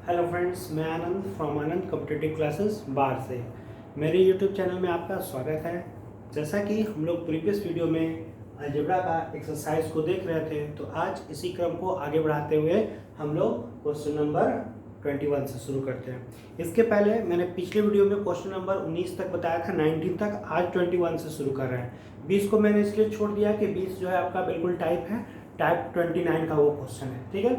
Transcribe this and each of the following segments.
Hello friends, मैं आनंद from Anand competitive classes बार से। मेरे यूट्यूब चैनल में आपका स्वागत है। जैसा कि हम लोग प्रीवियस वीडियो में अलजेब्रा का एक्सरसाइज को देख रहे थे, तो आज इसी क्रम को आगे बढ़ाते हुए हम लोग क्वेश्चन नंबर 21 से शुरू करते हैं। इसके पहले मैंने पिछले वीडियो में क्वेश्चन नंबर 19 तक बताया था, 19 तक। आज 21 से शुरू कर रहे हैं। 20 को मैंने इसलिए छोड़ दिया कि 20 जो है आपका बिल्कुल टाइप है, टाइप 29 का वो क्वेश्चन है। ठीक है,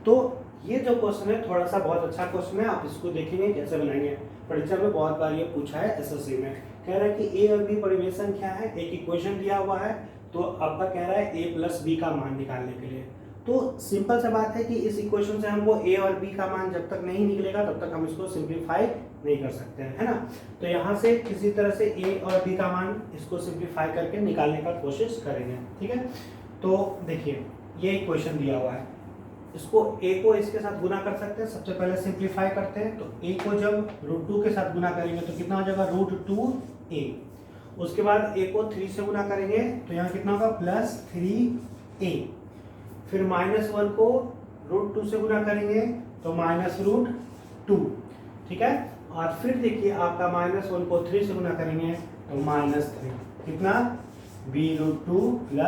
तो ये जो क्वेश्चन है थोड़ा सा बहुत अच्छा क्वेश्चन है। आप इसको देखेंगे कैसे बनाएंगे। परीक्षा में बहुत बार ये पूछा है एसएससी में। कह रहा है कि ए और बी परिवेशन क्या है, एक इक्वेशन दिया हुआ है, तो आपका कह रहा है ए प्लस बी का मान निकालने के लिए। तो सिंपल सा बात है कि इस इक्वेशन से हमको ए और बी का मान जब तक नहीं निकलेगा तब तक हम इसको सिंप्लीफाई नहीं कर सकते हैं, है ना। तो यहाँ से किसी तरह से ए और बी का मान इसको सिंप्लीफाई करके निकालने का कोशिश करेंगे। ठीक है, तो देखिए ये इक्वेशन दिया हुआ है, इसको a को इसके साथ गुना कर सकते हैं। सबसे पहले सिंप्लीफाई करते हैं, तो a को जब √2 के साथ गुना करेंगे तो कितना हो जाएगा √2a। उसके बाद a को 3 से गुना करेंगे तो यहाँ कितना होगा +3a। फिर -1 को √2 से गुना करेंगे तो -√2। ठीक है, और फिर देखिए आपका -1 को 3 से गुना करेंगे तो -3, कितना b√2 +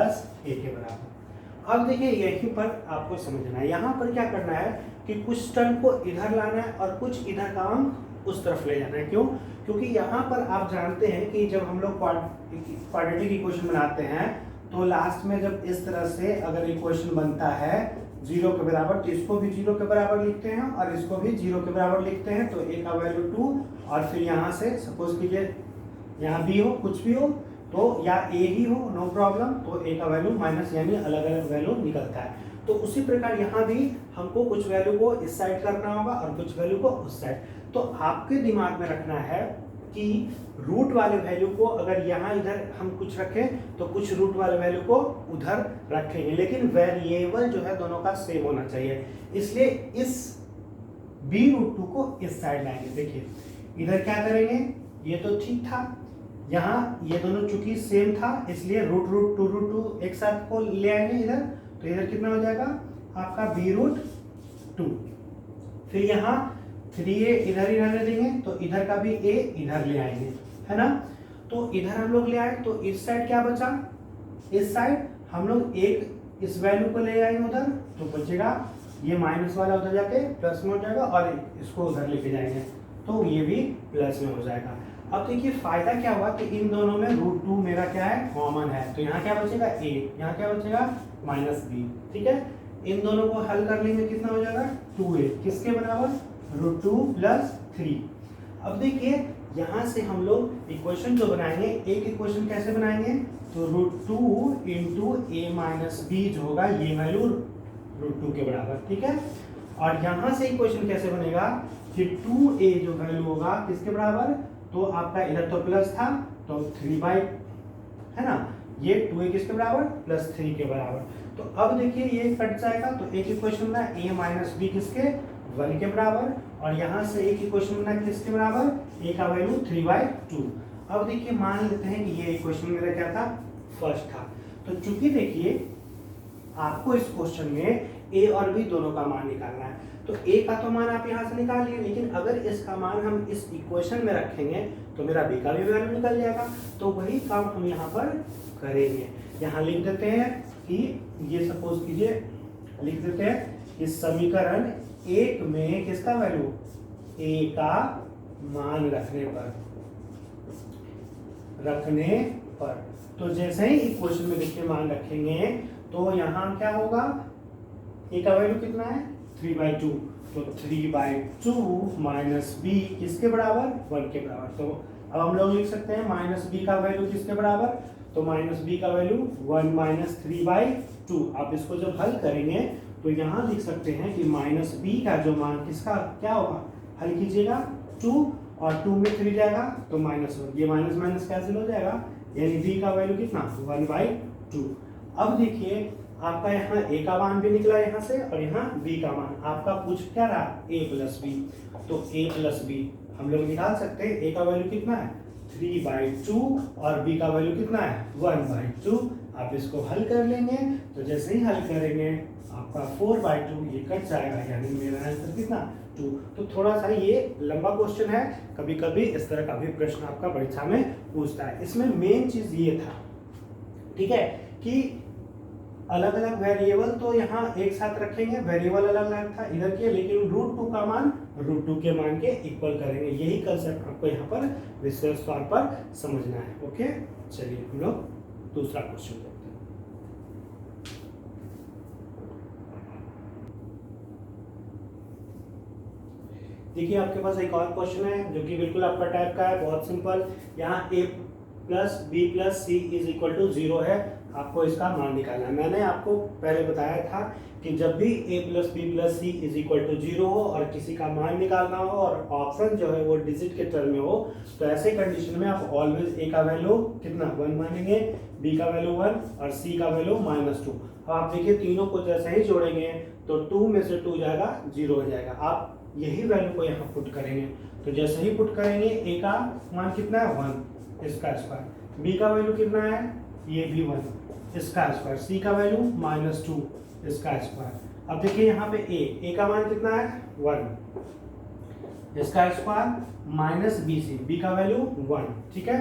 a के बराबर। अब देखिए यहीं पर आपको समझना है, यहाँ पर क्या करना है कि कुछ टर्म को इधर लाना है और कुछ इधर का अंक उस तरफ ले जाना है। क्यों? क्योंकि यहाँ पर आप जानते हैं कि जब हम लोग क्वाड्रेटिक इक्वेशन बनाते हैं तो लास्ट में जब इस तरह से अगर इक्वेशन बनता है 0 के बराबर, तो इसको भी 0 के बराबर लिखते हैं और इसको भी 0 के बराबर लिखते हैं। तो a का वैल्यू 2 और फिर यहाँ से सपोज कीजिए यहाँ b हो, कुछ भी हो, तो या a ही हो, नो प्रॉब्लम, तो a का वैल्यू माइनस यानी अलग अलग वैल्यू निकलता है। तो उसी प्रकार यहाँ भी हमको कुछ वैल्यू को इस साइड करना होगा और कुछ वैल्यू को उस साइड। तो आपके दिमाग में रखना है कि रूट वाले वैल्यू को अगर यहाँ इधर हम कुछ रखें तो कुछ रूट वाले वैल्यू को उधर रखेंगे, लेकिन वेरिएबल जो है दोनों का सेम होना चाहिए। इसलिए इस b√2 को इस साइड लाएंगे। देखिए इधर क्या करेंगे, ये तो ठीक था, यहाँ ये दोनों चूंकि सेम था इसलिए √2 एक साथ को ले आएंगे इधर, तो इधर कितना हो जाएगा आपका b√2। फिर यहाँ 3a इधर ही रहने देंगे तो इधर का भी a इधर ले आएंगे, है ना। तो इधर हम लोग ले आए तो इस साइड क्या बचा, इस साइड हम लोग एक इस वैल्यू को ले आएंगे उधर, तो बचेगा ये माइनस वाला उधर जाके प्लस में हो जाएगा और इसको उधर लेके जाएंगे तो ये भी प्लस में हो जाएगा। अब देखिए फायदा क्या हुआ कि इन दोनों में √2 मेरा क्या है कॉमन है, तो यहाँ क्या बचेगा a, यहाँ क्या बचेगा -b। ठीक है, इन दोनों को हल कर लेंगे, कितना हो जाएगा 2a, किसके बराबर √2 + 3। अब देखिए यहाँ से हम लोग इक्वेशन जो बनाएंगे, एक इक्वेशन कैसे बनाएंगे, तो √2 × a - b जो होगा ये वैल्यू √2 के बराबर। ठीक है, और यहाँ से इक्वेशन कैसे बनेगा कि 2a जो वैल्यू होगा किसके बराबर, तो आपका इधर तो प्लस था तो 3/, है ना, ये 2a किसके बराबर +3 के बराबर। तो अब देखिए ये कट जाएगा, तो एक इक्वेशन बना a - b किसके 1 के बराबर, और यहाँ से एक इक्वेशन बना किसके बराबर, a का वैल्यू 3/2। अब देखिए मान लेते हैं कि ये इक्वेशन मेरा क्या था, फर्स्ट था। तो चूंकि देखिए आपको इस क्वेश्चन में a और b दोनों का मान निकालना है, तो a का तो मान आप यहाँ से निकाल लिए, लेकिन अगर इसका मान हम इस इक्वेशन में रखेंगे तो मेरा b का भी वैल्यू निकल जाएगा। तो वही काम हम यहाँ पर करेंगे। यहाँ लिख देते हैं कि ये सपोज कीजिए लिख देते हैं इस समीकरण 1 में किसका वैल्यू, a का मान रखने पर तो जैसे ही इक्वेशन में देखिए मान रखेंगे तो यहाँ क्या होगा, a का वैल्यू कितना है 3/2, तो 3/2 - b किसके बराबर 1 के बराबर। तो अब हम लोग लिख सकते हैं -b का वैल्यू किसके बराबर, तो -b का वैल्यू 1 - 3/2। आप इसको जब हल करेंगे तो यहाँ लिख सकते हैं कि -b का जो मान किसका क्या होगा, हल कीजिएगा 2 और 2 में 3 जाएगा तो -1, ये माइनस माइनस कैंसिल हो जाएगा, यानी b का वैल्यू कितना 1/2। अब देखिए आपका यहाँ a का मान भी निकला यहाँ से और यहाँ b का मान, आपका पूछ क्या रहा a + b, तो a + b हम लोग निकाल सकते हैं। a का वैल्यू कितना है 3/2 और b का वैल्यू कितना है 1/2। आप इसको हल कर लेंगे। तो जैसे ही हल करेंगे आपका 4/2 ये कट जाएगा, यानी मेरा आंसर कितना 2। तो थोड़ा सा ये लंबा क्वेश्चन है, कभी कभी इस तरह का भी प्रश्न आपका परीक्षा में पूछता है। इसमें मेन चीज ये था, ठीक है, कि अलग अलग वेरिएबल तो यहाँ एक साथ रखेंगे, वेरिएबल अलग अलग था इधर के, लेकिन √2 का मान √2 के मान के इक्वल करेंगे। यही कंसेप्ट आपको यहाँ पर विशेष तौर पर समझना है। ओके, चलिए हम लोग दूसरा क्वेश्चन देखते हैं। देखिए आपके पास एक और क्वेश्चन है जो कि बिल्कुल आपका टाइप का है, बहुत सिंपल। यहाँ a + b + c = 0 है, आपको इसका मान निकालना है। मैंने आपको पहले बताया था कि जब भी a + b + c = 0 हो और किसी का मान निकालना हो और ऑप्शन जो है वो डिजिट के टर्म में हो, तो ऐसे कंडीशन में आप ऑलवेज a का वैल्यू कितना 1 मानेंगे, b का वैल्यू 1 और c का वैल्यू -2। अब आप देखिए तीनों को जैसे ही जोड़ेंगे तो 2 में से 2 जाएगा 0 हो जाएगा। आप यही वैल्यू को यहाँ पुट करेंगे, तो जैसे ही पुट करेंगे a का मान कितना है 1 इसका स्क्वायर, b का वैल्यू कितना है ये भी 1 इसका स्क्वायर, c का वैल्यू -2 इसका स्क्वायर। अब देखिए यहाँ पे a का मान कितना है 1 इसका स्क्वायर -bc, b का वैल्यू 1, ठीक है।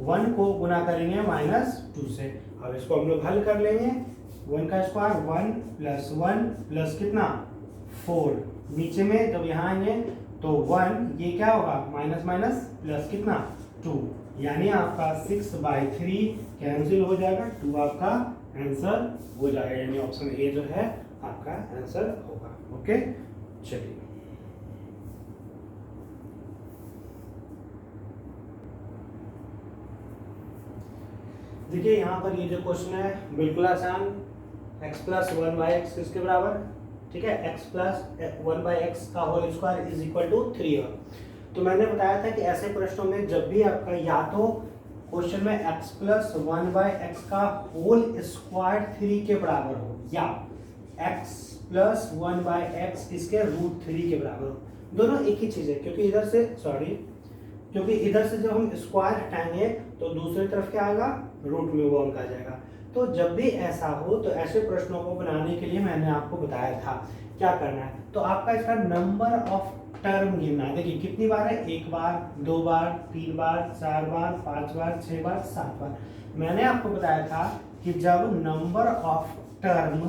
1 को गुना करेंगे -2 से। अब इसको हम लोग हल कर लेंगे। 1 का स्क्वायर 1 + 1 प्लस कितना 4, नीचे में जब यहाँ आएंगे तो 1 ये क्या होगा माइनस प्लस कितना 2, यानी आपका 6/3 कैंसिल हो जाएगा, 2 आपका आंसर हो जाएगा, यानी ऑप्शन ए जो है आपका आंसर होगा। ओके, चलिए देखिए यहाँ पर ये जो क्वेश्चन है बिल्कुल आसान। x + 1/x किसके बराबर, ठीक है, x + 1/x का होल स्क्वायर = 3 है। तो मैंने बताया था कि ऐसे प्रश्नों में जब भी आपका या तो क्वेश्चन में x + 1/x का होल स्क्वायर 3 के बराबर हो, या x + 1/x इसके √3 के बराबर हो, दोनों एक ही चीज है। क्योंकि इधर से जब हम स्क्वायर हटाएंगे तो दूसरी तरफ क्या आएगा रूट में वो अंक आ जाएगा। तो जब भी ऐसा हो तो ऐसे प्रश्नों को बनाने के लिए मैंने आपको बताया था क्या करना है। तो आपका इसका नंबर ऑफ टर्म गिनना है। देखिए कितनी बार है, 1 बार, 2 बार, 3 बार, 4 बार, 5 बार, 6 बार, 7 बार। मैंने आपको बताया था कि जब नंबर ऑफ टर्म,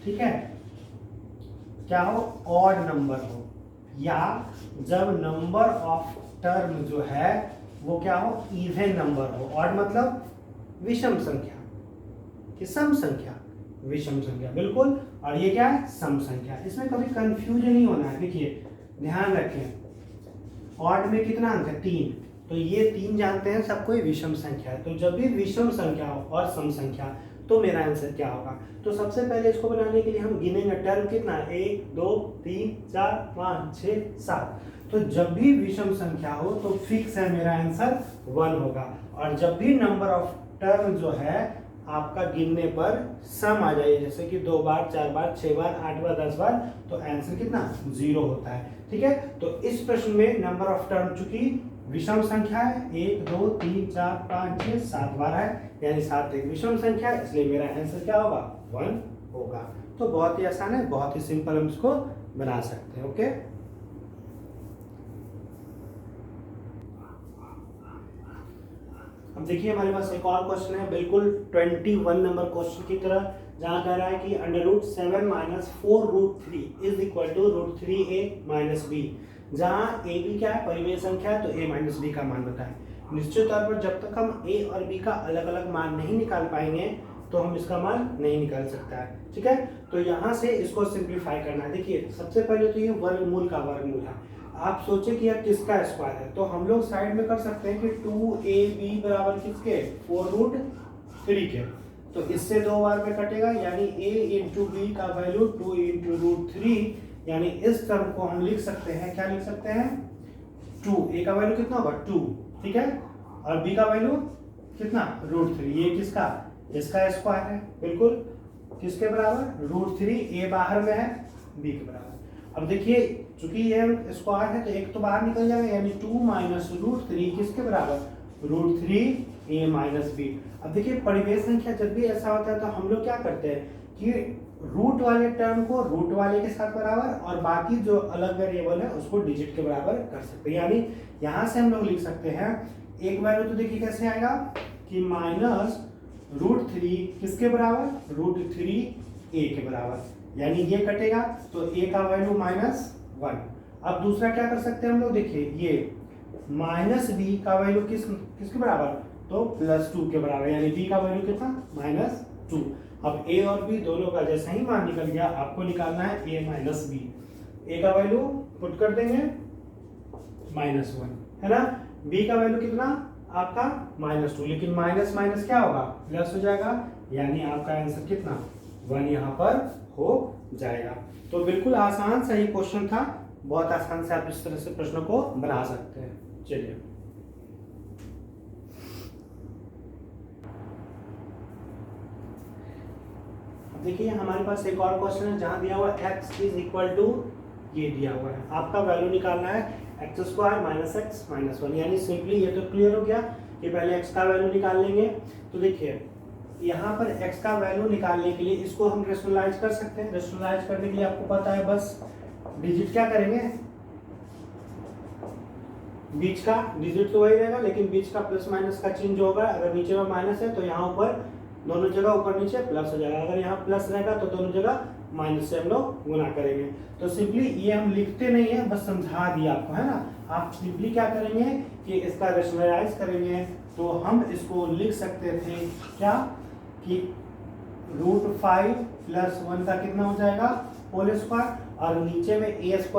ठीक है, क्या हो ऑड नंबर हो, या जब नंबर ऑफ टर्म जो है वो क्या हो इवन नंबर हो। ऑड मतलब विषम संख्या, कि सम संख्या, विषम संख्या बिल्कुल, और ये क्या है सम संख्या। इसमें कभी कंफ्यूज नहीं होना है। देखिए ध्यान रखें, ऑड में कितना अंक है 3, तो ये 3 जानते हैं सब कोई विषम संख्या है। तो जब भी विषम संख्या हो और सम संख्या तो मेरा आंसर क्या होगा। तो सबसे पहले इसको बनाने के लिए हम गिनेंगे टर्म कितना 1 2 3 4 5 6 7। तो जब भी विषम संख्या हो तो फिक्स है मेरा आंसर 1 होगा, और जब भी नंबर ऑफ टर्म जो है आपका गिनने पर सम आ जाए, जैसे कि 2 बार 4 बार 6 बार 8 बार 10 बार, तो आंसर कितना 0 होता है। ठीक है, तो इस प्रश्न में नंबर ऑफ टर्म चूंकि विषम संख्या है 1 2 3 4 5 6 7 बार है, यानी 7 एक विषम संख्या है, इसलिए मेरा आंसर क्या होगा 1 होगा। तो बहुत ही आसान है, बहुत ही सिंपल हम इसको बना सकते हैं। ओके, अब देखिए हमारे पास एक और क्वेश्चन है बिल्कुल 21 नंबर क्वेश्चन की तरह, जहां कह रहा है कि √7 - 4√3 = √3a - b, जहां a b क्या है परिमेय संख्या है, तो a - b का मान बताएं। निश्चित तौर पर जब तक हम a और b का अलग अलग मान नहीं निकाल पाएंगे तो हम इसका मान नहीं निकाल सकता है। ठीक है, तो यहाँ से इसको सिंप्लीफाई करना है। देखिए सबसे पहले तो ये वर्गमूल का वर्गमूल है। आप सोचे कि यार किसका स्क्वायर है, तो हम लोग साइड में कर सकते हैं कि 2ab बराबर किसके 4√3 के, तो इससे 2 बार में कटेगा, यानी a × b का वैल्यू 2 × √3, यानी इस टर्म को हम लिख सकते हैं, क्या लिख सकते हैं 2, a का वैल्यू कितना होगा 2, ठीक है, और b का वैल्यू कितना √3, ये किसका इसका स्क्वायर है, बिल्कुल किसके बराबर √3, a बाहर में है b के बराबर। अब देखिए चूंकि ये स्क्वायर है तो एक तो बाहर निकल जाएगा, यानी 2 - √3 किसके बराबर √3 ए माइनस बी। अब देखिए परिमेय संख्या जब भी ऐसा होता है तो हम लोग क्या करते हैं कि रूट वाले टर्म को रूट वाले के साथ बराबर और बाकी जो अलग वेरिएबल है उसको डिजिट के बराबर कर सकते हैं। यानी यहाँ से हम लोग लिख सकते हैं एक वैल्यू तो देखिए कैसे आएगा कि माइनस रूट थ्री किसके बराबर, रूट थ्री ए के बराबर, यानी ये कटेगा तो ए का वैल्यू -1। अब दूसरा क्या कर सकते हैं हम लोग, देखिए ये माइनस बी का वैल्यू किसके बराबर, तो +2 के बराबर, यानी बी का वैल्यू कितना -2। अब ए और बी दोनों का जैसा ही मान निकल गया, आपको निकालना है ए माइनस बी। ए का वैल्यू पुट कर देंगे -1 है ना, बी का वैल्यू कितना आपका -2, लेकिन माइनस माइनस क्या होगा प्लस हो जाएगा, यानी आपका आंसर कितना 1 यहाँ पर हो जाएगा। तो बिल्कुल आसान सा ये क्वेश्चन था, बहुत आसान से आप इस तरह से प्रश्नों को बना सकते हैं। चलिए देखिए हमारे पास एक और क्वेश्चन है जहां दिया हुआ x = ये दिया हुआ है, आपका वैल्यू निकालना है x² - x - 1, यानी सिंपली ये तो क्लियर हो गया कि पहले x का वैल्यू निकाल लेंगे। तो देखिए यहाँ पर x का वैल्यू निकालने के लिए इसको हम रेशनलाइज कर सकते हैं। रेशनलाइज करने के लिए आपको पता है बस डिजिट क्या करेंगे, बीच का डिजिट तो वही रहेगा लेकिन बीच का प्लस माइनस का चिन्ह जो होगा, अगर नीचे में माइनस है तो यहाँ ऊपर दोनों जगह ऊपर नीचे प्लस हो जाएगा, अगर यहाँ प्लस रहेगा तो दोनों जगह माइनस से हम लोग गुना करेंगे। तो सिंपली ये हम लिखते नहीं है, बस समझा दिया आपको है ना। आप सिंपली क्या करेंगे कि इसका रेशनलाइज करेंगे तो हम इसको लिख सकते थे क्या कि √5 + 1 का कितना हो जाएगा होल स्क्वायर, और नीचे में a² -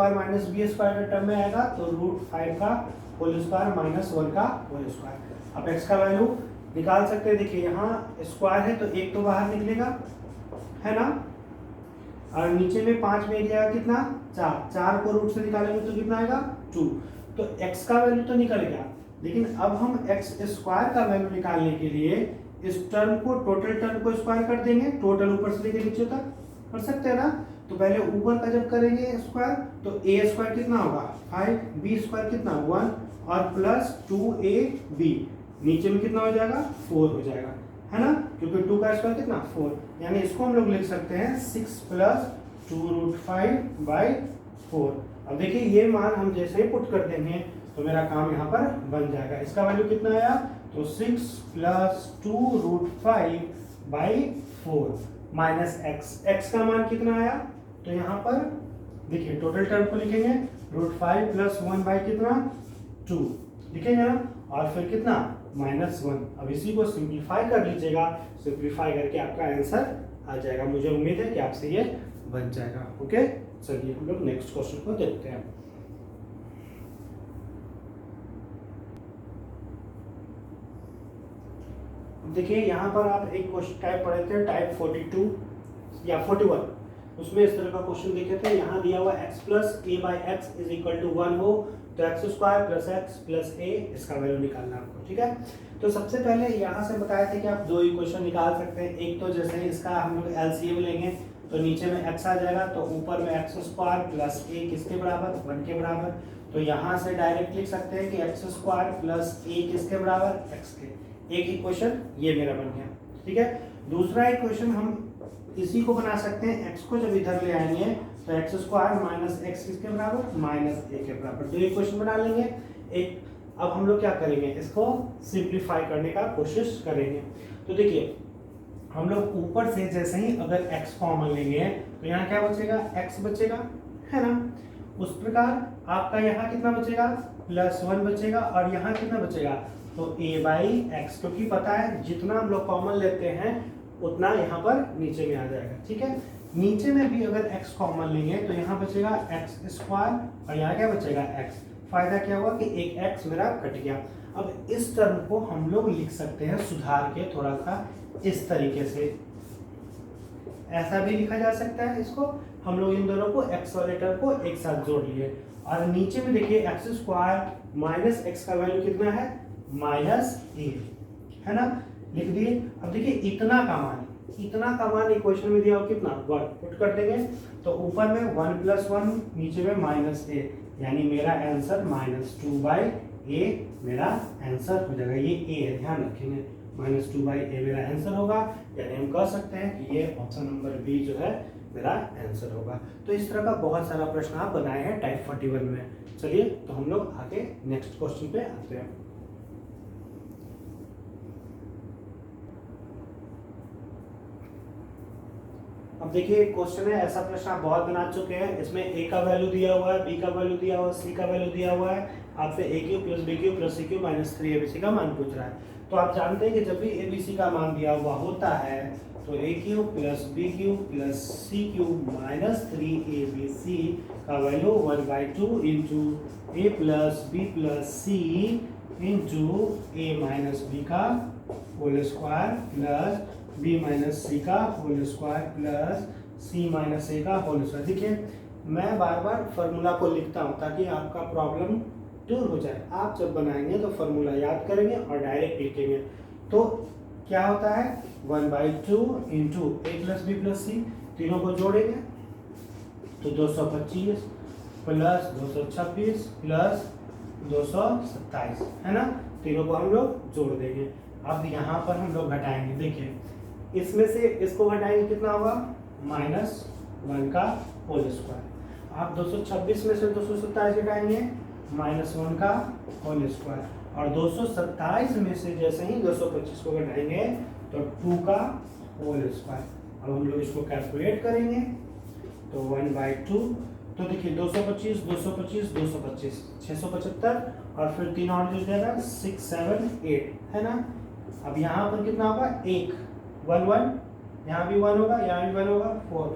b² का टर्म में आएगा तो √5 का होल स्क्वायर -1 का होल स्क्वायर। अब x का वैल्यू निकाल सकते हैं, देखिए यहाँ स्क्वायर है तो एक तो बाहर निकलेगा है ना, और नीचे में 5 में एरिया कितना 4 को रूट से निकालेंगे तो कितना आएगा 2। तो x का वैल्यू तो निकल गया, लेकिन अब हम x² का वैल्यू निकालने के लिए इस टर्म को टोटल टर्म को स्क्वायर कर देंगे, टोटल ऊपर से लेकर नीचे तक कर सकते हैं ना। तो पहले ऊपर का जब करेंगे स्क्वायर तो a² कितना होगा 5, b² कितना 1 और +2ab, नीचे में कितना हो जाएगा 4 हो जाएगा है ना, क्योंकि 2 का स्क्वायर कितना 4, यानी इसको हम लोग लिख सकते हैं 6 + 2√5/4। अब देखिए ये मान हम जैसे ही पुट कर देंगे तो मेरा काम यहाँ पर बन जाएगा। इसका वैल्यू कितना आया तो 6 + 2√5/4 -x का मान कितना आया, तो यहाँ पर देखिए टोटल टर्म को लिखेंगे √5 + 1 कितना 2 लिखेंगे ना, और फिर कितना -1। अब इसी को सिंप्लीफाई कर लीजिएगा, सिंप्लीफाई करके आपका आंसर आ जाएगा। मुझे उम्मीद है कि आपसे ये बन जाएगा। ओके चलिए हम लोग नेक्स्ट क्वेश्चन को देखते हैं। देखिए यहाँ पर आप एक क्वेश्चन टाइप पढ़े थे, टाइप 42 या 41, उसमें इस तरह का क्वेश्चन देखे थे। यहाँ दिया हुआ x + a/x = 1 हो तो x² + x + a, इसका वैल्यू निकालना आपको, ठीक है। तो सबसे पहले यहाँ से बताया था कि आप दो इक्वेशन निकाल सकते हैं। एक तो जैसे इसका हम लोग LCM लेंगे तो नीचे में x आ जाएगा तो ऊपर में x² + a किसके बराबर 1 के बराबर, तो यहाँ से डायरेक्ट लिख सकते हैं कि x² + a किसके बराबर x के। एक इक्वेशन ये मेरा बन गया, ठीक है। दूसरा इक्वेशन हम इसी को बना सकते हैं, x को जब इधर ले आएंगे तो x² - x किसके बराबर -a के बराबर, दो इक्वेशन बना लेंगे एक। अब हम लोग क्या करेंगे, इसको सिंप्लीफाई करने का कोशिश करेंगे। तो देखिए हम लोग ऊपर से जैसे ही अगर x कॉमन लेंगे तो यहाँ क्या बचेगा x बचेगा है ना, उस प्रकार आपका यहाँ कितना बचेगा +1 बचेगा, और यहाँ कितना बचेगा तो a/x, क्योंकि पता है जितना हम लोग कॉमन लेते हैं उतना यहाँ पर नीचे में आ जाएगा, ठीक है। नीचे में भी अगर x कॉमन लेंगे तो यहाँ बचेगा x² और यहाँ क्या बचेगा x। फायदा क्या हुआ कि एक x मेरा कट गया। अब इस टर्म को हम लोग लिख सकते हैं सुधार के थोड़ा सा इस तरीके से, ऐसा भी लिखा जा सकता है। इसको हम लोग इन दोनों को x वाले टर्म को एक साथ जोड़ लिए, और नीचे में देखिए x² - x का वैल्यू कितना है -a है ना, लिख दिए। अब देखिए इतना का मान इक्वेशन में दिया हो कितना 1, पुट कर देंगे तो ऊपर में 1 + 1 नीचे में -a, यानी मेरा आंसर -2/a ए मेरा आंसर हो जाएगा। ये ए है, ध्यान रखेंगे, -2/a मेरा आंसर होगा। यानी हम कह सकते हैं कि ये ऑप्शन नंबर बी जो है मेरा आंसर होगा। तो इस तरह का बहुत सारा प्रश्न आप बनाए हैं टाइप 41 में। चलिए तो हम लोग आगे नेक्स्ट क्वेश्चन पे आते हैं। अब देखिए क्वेश्चन है, ऐसा प्रश्न आप बहुत बना चुके हैं। इसमें ए का वैल्यू दिया हुआ है, बी का वैल्यू दिया हुआ है, सी का वैल्यू दिया हुआ है। आपसे a³ + b³ + c³ - 3abc का मान पूछ रहा है। तो आप जानते हैं कि जब भी abc का मान दिया हुआ होता है तो a³ + b³ + c³ - 3abc का value 1/2 * a + b + c * a - b का whole square plus b - c का whole square plus c - a का होल स्क्वायर। देखिए मैं बार बार फार्मूला को लिखता हूँ ताकि आपका प्रॉब्लम दूर हो जाए। आप जब बनाएंगे तो फार्मूला याद करेंगे और डायरेक्ट लिखेंगे। तो क्या होता है 1/2 * a + b + c, तीनों को जोड़ेंगे तो 225 प्लस 226 प्लस 227 है ना। तीनों को हम लोग जोड़ देंगे। अब यहाँ पर हम लोग घटाएंगे। देखिए इसमें से इसको घटाएंगे कितना होगा -1 का होल स्क्वायर। आप 226 में से 227 घटाएंगे -1 का होल स्क्वायर और 227 में से जैसे ही 225 को घटाएंगे तो 2 का होल स्क्वायर। अब हम लोग इसको कैलकुलेट करेंगे तो 1/2, तो देखिए 225 225 225 675 और फिर 3 और जुड़ जाएगा 6 7 8 है ना। अब यहाँ पर कितना होगा 1 1 1, यहाँ भी 1 होगा, यहाँ भी 1 होगा 4,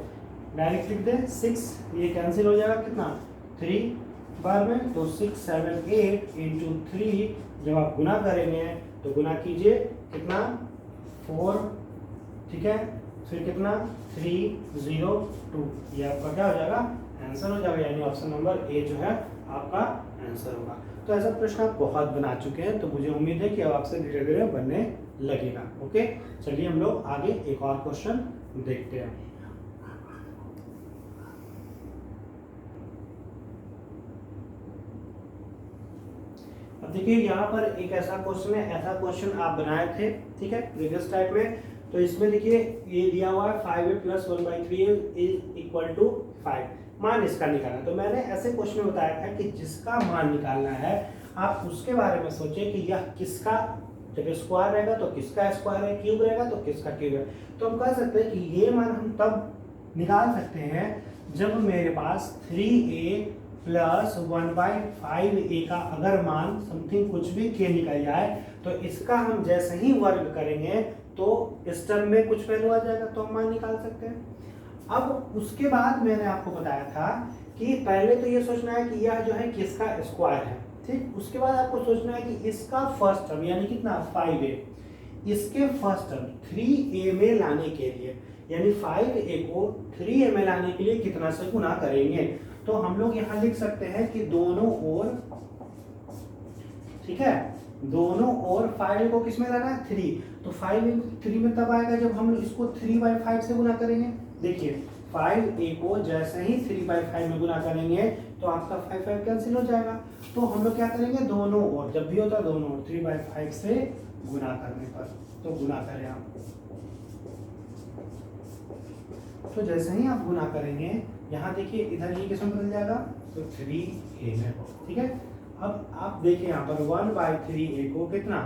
डायरेक्ट लिख दे 6, ये कैंसिल हो जाएगा कितना 3 बार में। तो 6 7 8 × 3 जब आप गुना करेंगे तो गुना कीजिए कितना 4, ठीक है, फिर कितना 3 0 2, ये आपका क्या हो जाएगा आंसर हो जाएगा। यानी ऑप्शन नंबर ए जो है आपका आंसर होगा। तो ऐसा प्रश्न आप बहुत बना चुके हैं, तो मुझे उम्मीद है कि अब आपसे धीरे धीरे बनने लगेगा। ओके चलिए हम लोग आगे एक और क्वेश्चन देखते हैं। अब देखिए यहाँ पर एक ऐसा क्वेश्चन है, ऐसा क्वेश्चन आप बनाए थे, ठीक है, प्रीवियस टाइप में। तो इसमें देखिए ये दिया हुआ है 5a + 1/3 = 5, मान इसका निकालना। तो मैंने ऐसे क्वेश्चन में बताया था कि जिसका मान निकालना है आप उसके बारे में सोचें कि यह किसका, जब स्क्वायर रहेगा तो किसका स्क्वायर है, क्यूब रहेगा तो किसका क्यूब है। तो हम कह सकते हैं कि ये मान हम तब निकाल सकते हैं जब मेरे पास 3a + 1/5a का अगर मान समथिंग कुछ भी के निकल जाए तो इसका हम जैसे ही वर्ग करेंगे तो इस टर्म में कुछ वैल्यू आ जाएगा तो हम मान निकाल सकते हैं। अब उसके बाद मैंने आपको बताया था कि पहले तो ये सोचना है कि यह जो है किसका स्क्वायर है, ठीक। उसके बाद आपको सोचना है कि इसका फर्स्ट टर्म यानी कितना 5a, इसके फर्स्ट टर्म 3a में लाने के लिए, यानी 5a को 3a में लाने के लिए कितना से गुना करेंगे। तो हम लोग यहाँ लिख सकते हैं कि दोनों ओर, ठीक है, दोनों ओर 5a को किस में लाना है 3, तो 5a 3 में तब आएगा जब हम इसको 3/5 से गुना करेंगे। देखिए 5a को जैसे ही 3/5 में गुना करेंगे तो आपका 5 5 कैंसिल हो जाएगा। तो हम लोग क्या करेंगे दोनों ओर, जब भी होता है दोनों ओर 3/5 से गुना करने पर, तो गुना करें आप। तो जैसे ही आप गुना करेंगे यहाँ देखिए इधर ये किसमें बदल जाएगा तो 3a में, ठीक है। अब आप देखिए यहाँ पर 1/3a को कितना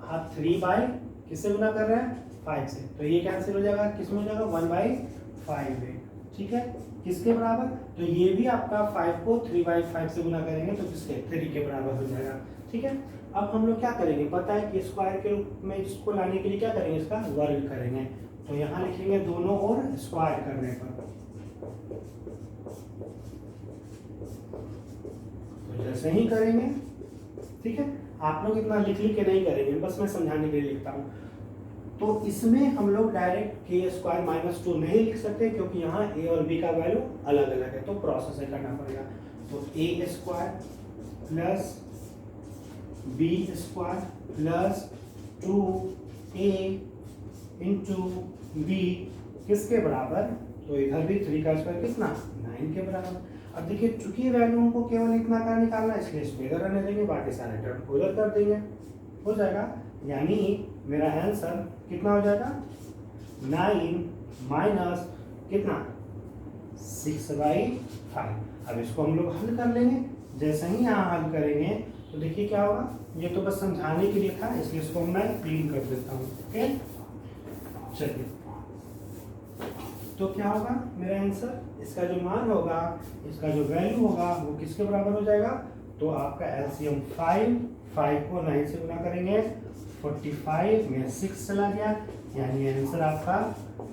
आप 3 किससे गुना कर रहे हैं 5 से, तो ये कैंसिल हो जाएगा, किसमें हो जाएगा 1/5a, ठीक है, किसके बराबर, तो ये भी आपका 5 को 3/5 से गुना करेंगे तो किसके 3 के बराबर हो जाएगा, ठीक है। अब हम लोग क्या करेंगे, पता है कि स्क्वायर के रूप में इसको लाने के लिए क्या करेंगे, इसका वर्ग करेंगे। तो यहाँ लिखेंगे दोनों ओर स्क्वायर करने पर, तो जैसे ही करेंगे, ठीक है, आप लोग इतना लिख के नहीं करेंगे, बस मैं समझाने के लिए लिखता हूँ। तो इसमें हम लोग डायरेक्ट k² - 2 नहीं लिख सकते क्योंकि यहाँ a और b का वैल्यू अलग अलग है, तो प्रोसेस से करना पड़ेगा। तो a² + b² + 2a × b किसके बराबर तो इधर भी 3 का स्क्वायर कितना 9 के बराबर। अब देखिए चूंकि वैल्यू हमको केवल इतना का निकालना है इसलिए इसको इधर रहने देंगे, बाकी सारे टर्म को उधर कर देंगे, हो जाएगा। यानी मेरा आंसर कितना हो जाएगा 9 माइनस कितना 6/5। अब इसको हम लोग हल कर लेंगे। जैसे ही यहाँ हल करेंगे तो देखिए क्या होगा, ये तो बस समझाने के लिए था इसलिए इसको मैं क्लीन कर देता हूँ। ओके चलिए, तो क्या होगा मेरा आंसर, इसका जो मान होगा, इसका जो वैल्यू होगा वो किसके बराबर हो जाएगा, तो आपका एलसीएम 5 को 9 से गुना करेंगे, 45 में 6 चला गया, यानी आंसर आपका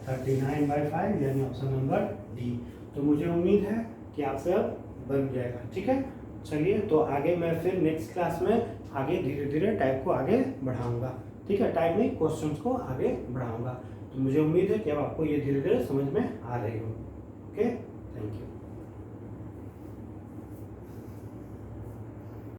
39/5, यानी ऑप्शन नंबर डी। तो मुझे उम्मीद है कि आपसे अब बन जाएगा। ठीक है, चलिए तो आगे मैं फिर नेक्स्ट क्लास में आगे धीरे धीरे टाइप को आगे बढ़ाऊंगा। ठीक है, टाइप नहीं क्वेश्चंस को आगे बढ़ाऊंगा। तो मुझे उम्मीद है कि अब आपको ये धीरे धीरे समझ में आ रही हो। Okay, thank you.